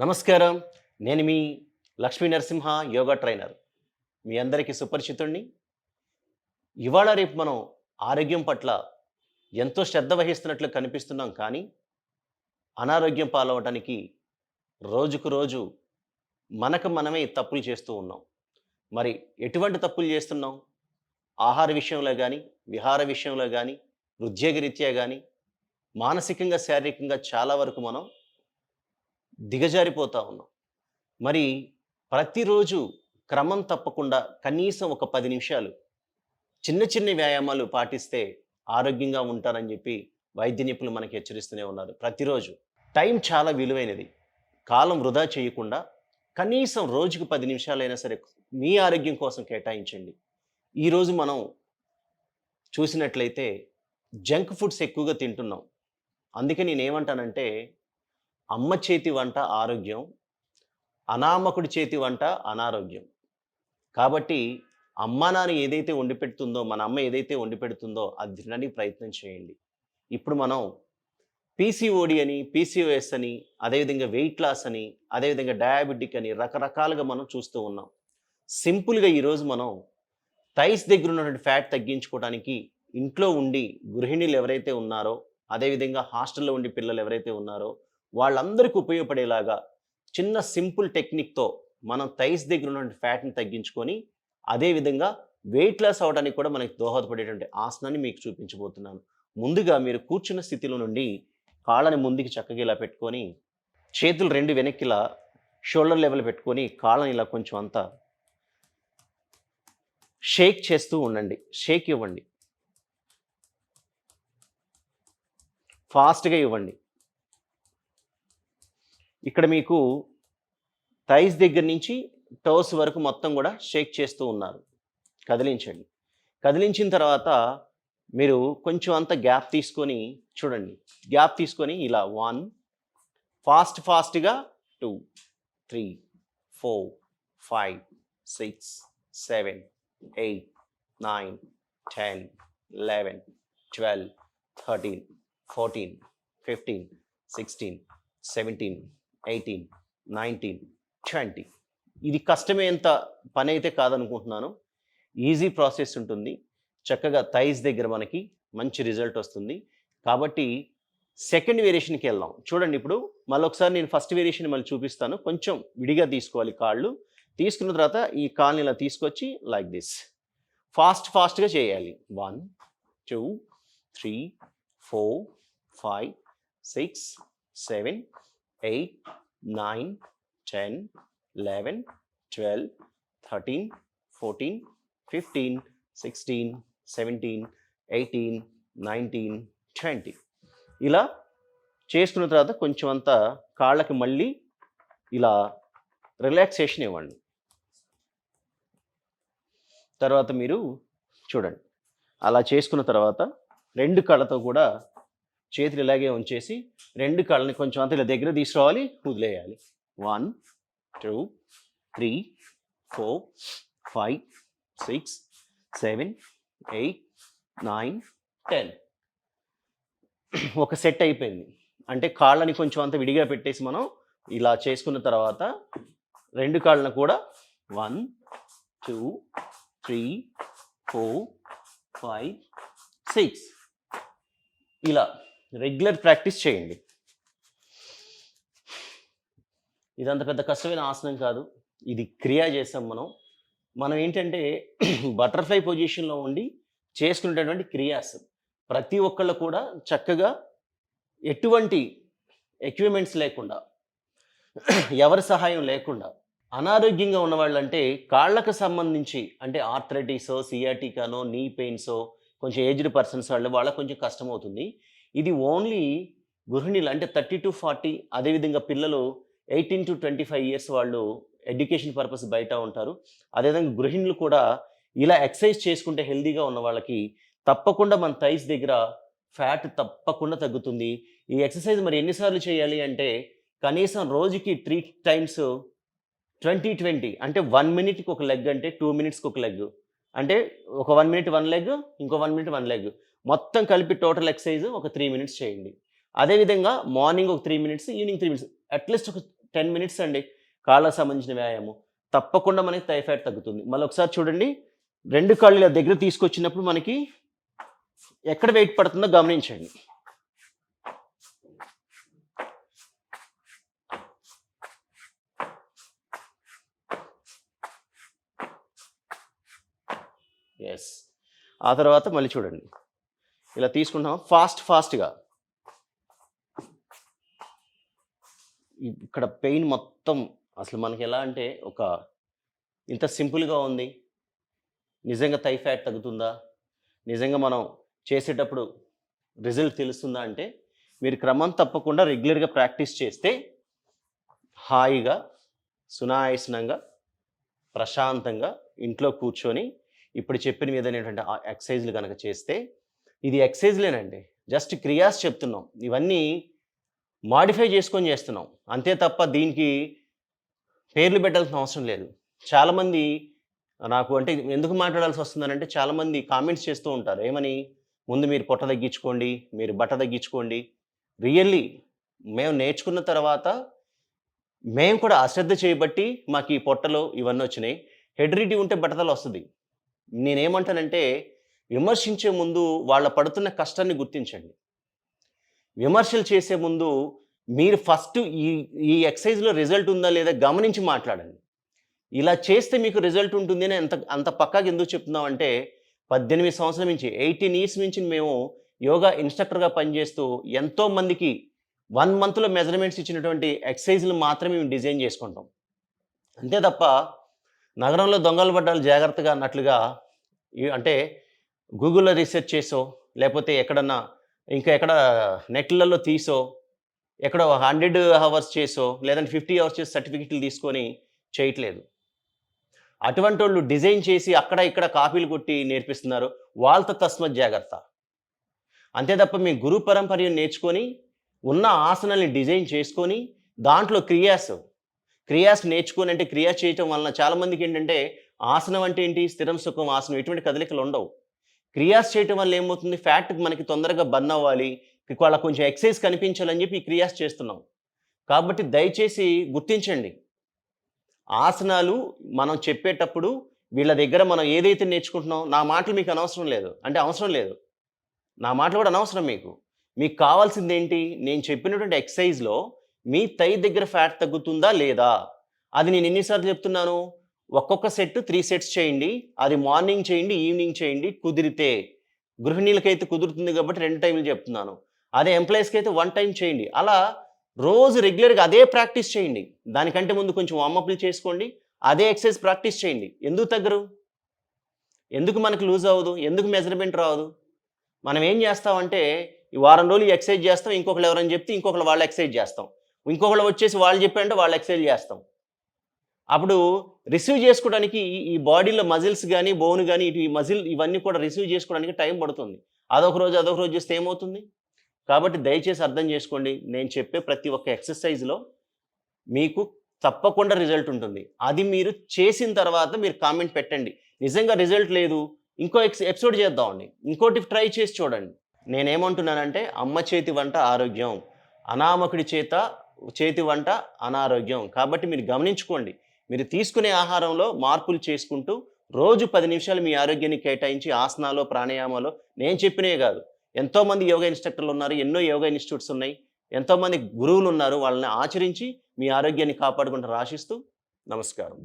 నమస్కారం. నేను మీ లక్ష్మీ నరసింహ యోగా ట్రైనర్. మీ అందరికీ సుపరిచితుడిని. ఇవాళ రేపు మనం ఆరోగ్యం పట్ల ఎంతో శ్రద్ధ వహిస్తున్నట్లు కనిపిస్తున్నాం కానీ, అనారోగ్యం పాలవటానికి రోజుకు రోజు మనకు మనమే తప్పులు చేస్తూ ఉన్నాం. మరి ఎటువంటి తప్పులు చేస్తున్నాం? ఆహార విషయంలో గానీ, విహార విషయంలో గానీ, ఉద్యోగరీత్యా గానీ, మానసికంగా, శారీరకంగా చాలా వరకు మనం దిగజారిపోతా ఉన్నాం. మరి ప్రతిరోజు క్రమం తప్పకుండా కనీసం ఒక 10 నిమిషాలు చిన్న చిన్న వ్యాయామాలు పాటిస్తే ఆరోగ్యంగా ఉంటారని చెప్పి వైద్య నిపుణులు మనకి హెచ్చరిస్తూనే ఉన్నారు. ప్రతిరోజు టైం చాలా విలువైనది. కాలం వృధా చేయకుండా కనీసం రోజుకు 10 నిమిషాలైనా సరే మీ ఆరోగ్యం కోసం కేటాయించండి. ఈరోజు మనం చూసినట్లయితే జంక్ ఫుడ్స్ ఎక్కువగా తింటున్నాం. అందుకే నేనేమంటానంటే అమ్మ చేతి వంట ఆరోగ్యం, అనామకుడి చేతి వంట అనారోగ్యం. కాబట్టి అమ్మ నాన్న ఏదైతే వండి పెడుతుందో, మన అమ్మ ఏదైతే వండి పెడుతుందో అది తినడానికి ప్రయత్నం చేయండి. ఇప్పుడు మనం పీసీఓడి అని, పీసీఓఎస్ అని, అదేవిధంగా వెయిట్ లాస్ అని, అదేవిధంగా డయాబెటిక్ అని రకరకాలుగా మనం చూస్తూ ఉన్నాం. సింపుల్‌గా ఈరోజు మనం థైస్ దగ్గర ఉన్నటువంటి ఫ్యాట్ తగ్గించుకోవడానికి ఇంట్లో ఉండి గృహిణులు ఎవరైతే ఉన్నారో, అదేవిధంగా హాస్టల్‌లో ఉండి పిల్లలు ఎవరైతే ఉన్నారో వాళ్ళందరికీ ఉపయోగపడేలాగా చిన్న సింపుల్ టెక్నిక్‌తో మనం థైస్ దగ్గర ఉన్నటువంటి ఫ్యాట్‌ని తగ్గించుకొని, అదేవిధంగా వెయిట్ లాస్ అవ్వడానికి కూడా మనకి దోహదపడేటువంటి ఆసనాన్ని మీకు చూపించబోతున్నాను. ముందుగా మీరు కూర్చున్న స్థితిలో నుండి కాళ్ళని ముందుకి చక్కగా ఇలా పెట్టుకొని, చేతులు 2 వెనక్కిలా షోల్డర్ లెవెల్ పెట్టుకొని, కాళ్ళని ఇలా కొంచెం అంతా షేక్ చేస్తూ ఉండండి. షేక్ ఇవ్వండి. ఫాస్ట్‌గా ఇవ్వండి. ఇక్కడ మీకు థైస్ దగ్గర నుంచి టోస్ వరకు మొత్తం కూడా షేక్ చేస్తూ ఉన్నారు. కదిలించండి. కదిలించిన తర్వాత మీరు కొంచెం అంత గ్యాప్ తీసుకొని చూడండి. గ్యాప్ తీసుకొని ఇలా 1 ఫాస్ట్‌గా 2, 3, 4, 5, 6, 7, 8, 9, 10, 11, 12, 13, 14, 15, 16, 17, 18, 19, 20. ఇది కష్టమేంత పని అయితే కాదనుకుంటున్నాను. ఈజీ ప్రాసెస్ ఉంటుంది. చక్కగా థైస్ దగ్గర మనకి మంచి రిజల్ట్ వస్తుంది. కాబట్టి సెకండ్ వేరియేషన్‌కి వెళ్దాం. చూడండి ఇప్పుడు మళ్ళొకసారి నేను ఫస్ట్ వేరియేషన్ మళ్ళీ చూపిస్తాను. కొంచెం విడిగా తీసుకోవాలి కాళ్ళు. తీసుకున్న తర్వాత ఈ కాళ్ళని ఇలా తీసుకొచ్చి లైక్ దిస్. ఫాస్ట్‌గా చేయాలి. 1, 2, 3, 4, 5, 6, 7, 8, 9, 10, 11, 12, 13, 14, 15, 16, 17, 18, 19, 20. ఇలా చేసుకున్న తర్వాత కొంచెం అంతా కాళ్ళకి మళ్ళీ ఇలా రిలాక్సేషన్ ఇవ్వండి. తర్వాత మీరు చూడండి. అలా చేసుకున్న తర్వాత 2 కాళ్ళతో కూడా చేతులు ఇలాగే ఉంచేసి 2 కాళ్ళని కొంచెం అంత ఇలా దగ్గర తీసుకురావాలి, వదిలేయాలి. 1, 2, 3, 4, 5, 6, 7, 8, 9, 10. ఒక సెట్ అయిపోయింది. అంటే కాళ్ళని కొంచెం అంత విడిగా పెట్టేసి మనం ఇలా చేసుకున్న తర్వాత 2 కాళ్ళను కూడా 1, 2, 3, 4, 5, 6 ఇలా రెగ్యులర్ ప్రాక్టీస్ చేయండి. ఇదంత పెద్ద కష్టమైన ఆసనం కాదు. ఇది క్రియ చేసాం మనం. మనం ఏంటంటే బటర్‌ఫ్లై పొజిషన్‌లో ఉండి చేసుకునేటటువంటి క్రియాస్. ప్రతి ఒక్కళ్ళు కూడా చక్కగా ఎటువంటి ఎక్విప్‌మెంట్స్ లేకుండా, ఎవరి సహాయం లేకుండా అనారోగ్యంగా ఉన్నవాళ్ళంటే కాళ్ళకు సంబంధించి అంటే ఆర్థరైటిసో, సియాటికానో, నీ పెయిన్సో, కొంచెం ఏజ్డ్ పర్సన్స్ వాళ్ళకి కొంచెం కష్టమవుతుంది. ఇది ఓన్లీ గృహిణులు అంటే 30-40 అదేవిధంగా పిల్లలు 18-25 ఇయర్స్ వాళ్ళు ఎడ్యుకేషన్ పర్పస్ బయట ఉంటారు. అదేవిధంగా గృహిణులు కూడా ఇలా ఎక్సర్సైజ్ చేసుకుంటే హెల్తీగా ఉన్న వాళ్ళకి తప్పకుండా మన థైస్ దగ్గర ఫ్యాట్ తప్పకుండా తగ్గుతుంది. ఈ ఎక్సర్సైజ్ మరి ఎన్నిసార్లు చేయాలి అంటే కనీసం రోజుకి 3 టైమ్స్ 20-20 అంటే 1 మినిట్‌కి ఒక లెగ్ అంటే 2 మినిట్స్‌కి ఒక లెగ్. అంటే ఒక 1 మినిట్ 1 లెగ్, ఇంకో 1 మినిట్ 1 లెగ్. మొత్తం కలిపి టోటల్ ఎక్సర్సైజ్ ఒక 3 మినిట్స్ చేయండి. అదేవిధంగా మార్నింగ్ ఒక 3 మినిట్స్, ఈవినింగ్ 3 మినిట్స్. అట్‌లీస్ట్ ఒక 10 మినిట్స్ అండి. కాళ్ళకు సంబంధించిన వ్యాయామం. తప్పకుండా మనకి థై ఫ్యాట్ తగ్గుతుంది. మళ్ళీ ఒకసారి చూడండి. 2 కాళ్ళు ఇలా దగ్గర తీసుకొచ్చినప్పుడు మనకి ఎక్కడ వెయిట్ పడుతుందో గమనించండి. యెస్. ఆ తర్వాత మళ్ళీ చూడండి. ఇలా తీసుకుంటాం ఫాస్ట్‌గా. ఇక్కడ పెయిన్ మొత్తం అసలు మనకెలా అంటే ఇంత సింపుల్‌గా ఉంది. నిజంగా థై ఫ్యాట్ తగ్గుతుందా? నిజంగా మనం చేసేటప్పుడు రిజల్ట్ తెలుస్తుందా అంటే, మీరు క్రమం తప్పకుండా రెగ్యులర్‌గా ప్రాక్టీస్ చేస్తే హాయిగా, సునాయాసనంగా, ప్రశాంతంగా ఇంట్లో కూర్చొని ఇప్పుడు చెప్పిన విధమైనటువంటి ఎక్సర్సైజ్‌లు గనక చేస్తే, ఇది ఎక్సర్సైజ్‌లేనండి. జస్ట్ క్రియాస్ చెప్తున్నాం. ఇవన్నీ మాడిఫై చేసుకొని చేస్తున్నాం. అంతే తప్ప దీనికి పేర్లు పెట్టాల్సిన అవసరం లేదు. చాలామంది నాకు అంటే ఎందుకు మాట్లాడాల్సి వస్తుందనంటే చాలామంది కామెంట్స్ చేస్తూ ఉంటారు. ఏమని? ముందు మీరు పొట్ట తగ్గించుకోండి, మీరు బట్ట తగ్గించుకోండి. రియల్లీ మేము నేర్చుకున్న తర్వాత మేము కూడా అశ్రద్ధ చేయబట్టి మాకు ఈ పొట్టలో ఇవన్నీ వచ్చినాయి. హెరిడిటీ ఉంటే బట్టతల వస్తది. నేనేమంటానంటే విమర్శించే ముందు వాళ్ళ పడుతున్న కష్టాన్ని గుర్తించండి. విమర్శలు చేసే ముందు మీరు ఫస్ట్ ఈ ఎక్సర్సైజ్‌లో రిజల్ట్ ఉందా లేదా గమనించి మాట్లాడండి. ఇలా చేస్తే మీకు రిజల్ట్ ఉంటుంది అని అంత పక్కాగా ఎందుకు చెప్తున్నామంటే 18 సంవత్సరాల నుంచి 18 ఇయర్స్ నుంచి మేము యోగా ఇన్‌స్ట్రక్టర్‌గా పనిచేస్తూ ఎంతో మందికి 1 మంత్‌లో మెజర్‌మెంట్స్ ఇచ్చినటువంటి ఎక్సర్సైజ్‌లు మాత్రమే మేము డిజైన్ చేసుకుంటాం. అంతే తప్ప నగరంలో దొంగలు పడ్డాలు జాగ్రత్తగా అన్నట్లుగా అంటే గూగుల్‌లో రీసెర్చ్ చేసో లేకపోతే ఎక్కడన్నా ఇంకా ఎక్కడ నెట్‌లలో తీసో ఎక్కడో 100 అవర్స్ చేసో లేదంటే 50 అవర్స్ చేసి సర్టిఫికెట్లు తీసుకొని చేయట్లేదు. అటువంటోళ్ళు డిజైన్ చేసి అక్కడ ఇక్కడ కాపీలు కొట్టి నేర్పిస్తున్నారు. వాళ్ళతో తస్మత్ జాగ్రత్త. అంతే తప్ప మీ గురు పరంపరను నేర్చుకొని ఉన్న ఆసనాల్ని డిజైన్ చేసుకొని దాంట్లో క్రియాస్ నేర్చుకొని అంటే క్రియాస్ చేయటం వలన చాలామందికి ఏంటంటే ఆసనం అంటే ఏంటి? స్థిరం సుఖం ఆసనం ఇటువంటి కదలికలు ఉండవు. క్రియాస్ చేయటం వల్ల ఏమవుతుంది? ఫ్యాట్ మనకి తొందరగా బర్న్ అవ్వాలి. వాళ్ళకి కొంచెం ఎక్సర్సైజ్ కనిపించాలని చెప్పి ఈ క్రియాస్ చేస్తున్నాం. కాబట్టి దయచేసి గుర్తించండి. ఆసనాలు మనం చెప్పేటప్పుడు వీళ్ళ దగ్గర మనం ఏదైతే నేర్చుకుంటున్నాం, నా మాటలు మీకు అనవసరం లేదు. అంటే అవసరం లేదు. నా మాటలు కూడా అనవసరం మీకు. మీకు కావాల్సిందేంటి? నేను చెప్పినటువంటి ఎక్సర్సైజ్‌లో మీ థై దగ్గర ఫ్యాట్ తగ్గుతుందా లేదా? అది నేను ఎన్ని సార్లు చెప్తున్నాను? ఒక్కొక్క సెట్ 3 సెట్స్ చేయండి. అది మార్నింగ్ చేయండి, ఈవినింగ్ చేయండి కుదిరితే. గృహిణీలకైతే కుదురుతుంది కాబట్టి 2 టైమ్‌లు చెప్తున్నాను. అదే ఎంప్లాయీస్‌కైతే 1 టైమ్ చేయండి. అలా రోజు రెగ్యులర్‌గా అదే ప్రాక్టీస్ చేయండి. దానికంటే ముందు కొంచెం వార్మప్‌లు చేసుకోండి. అదే ఎక్సర్సైజ్ ప్రాక్టీస్ చేయండి. ఎందుకు తగ్గరు? ఎందుకు మనకు లూజ్ అవ్వదు? ఎందుకు మెజర్‌మెంట్ రాదు? మనం ఏం చేస్తామంటే ఈ వారం రోజులు ఈ ఎక్సర్సైజ్ చేస్తాం. ఇంకొకళ్ళు ఎవరైనా చెప్తే ఇంకొకళ్ళు వాళ్ళు ఎక్సర్సైజ్ చేస్తాం. ఇంకొకళ్ళు వచ్చేసి వాళ్ళు చెప్పారంటే వాళ్ళు ఎక్సర్సైజ్ చేస్తాం. అప్పుడు రిసీవ్ చేసుకోవడానికి ఈ బాడీలో మజిల్స్ గానీ, బోన్ గానీ ఇవన్నీ కూడా రిసీవ్ చేసుకోవడానికి టైం పడుతుంది. అదొక రోజు చేస్తే ఏమవుతుంది? కాబట్టి దయచేసి అర్థం చేసుకోండి. నేను చెప్పే ప్రతి ఒక్క ఎక్సర్సైజ్‌లో మీకు తప్పకుండా రిజల్ట్ ఉంటుంది. అది మీరు చేసిన తర్వాత మీరు కామెంట్ పెట్టండి. నిజంగా రిజల్ట్ లేదు, ఇంకో ఎపిసోడ్ చేద్దామండి. ఇంకోటి ట్రై చేసి చూడండి. నేనేమంటున్నానంటే అమ్మ చేతి వంట ఆరోగ్యం, అనామకుడి చేతి వంట అనారోగ్యం. కాబట్టి మీరు గమనించుకోండి. మీరు తీసుకునే ఆహారంలో మార్పులు చేసుకుంటూ రోజు 10 నిమిషాలు మీ ఆరోగ్యాన్ని కేటాయించి ఆసనాలో, ప్రాణాయామాలో నేను చెప్పినవే కాదు. ఎంతోమంది యోగా ఇన్‌స్ట్రక్టర్లు ఉన్నారు. ఎన్నో యోగా ఇన్‌స్టిట్యూట్స్ ఉన్నాయి. ఎంతోమంది గురువులు ఉన్నారు. వాళ్ళని ఆచరించి మీ ఆరోగ్యాన్ని కాపాడుకుంటారని ఆశిస్తూ నమస్కారం.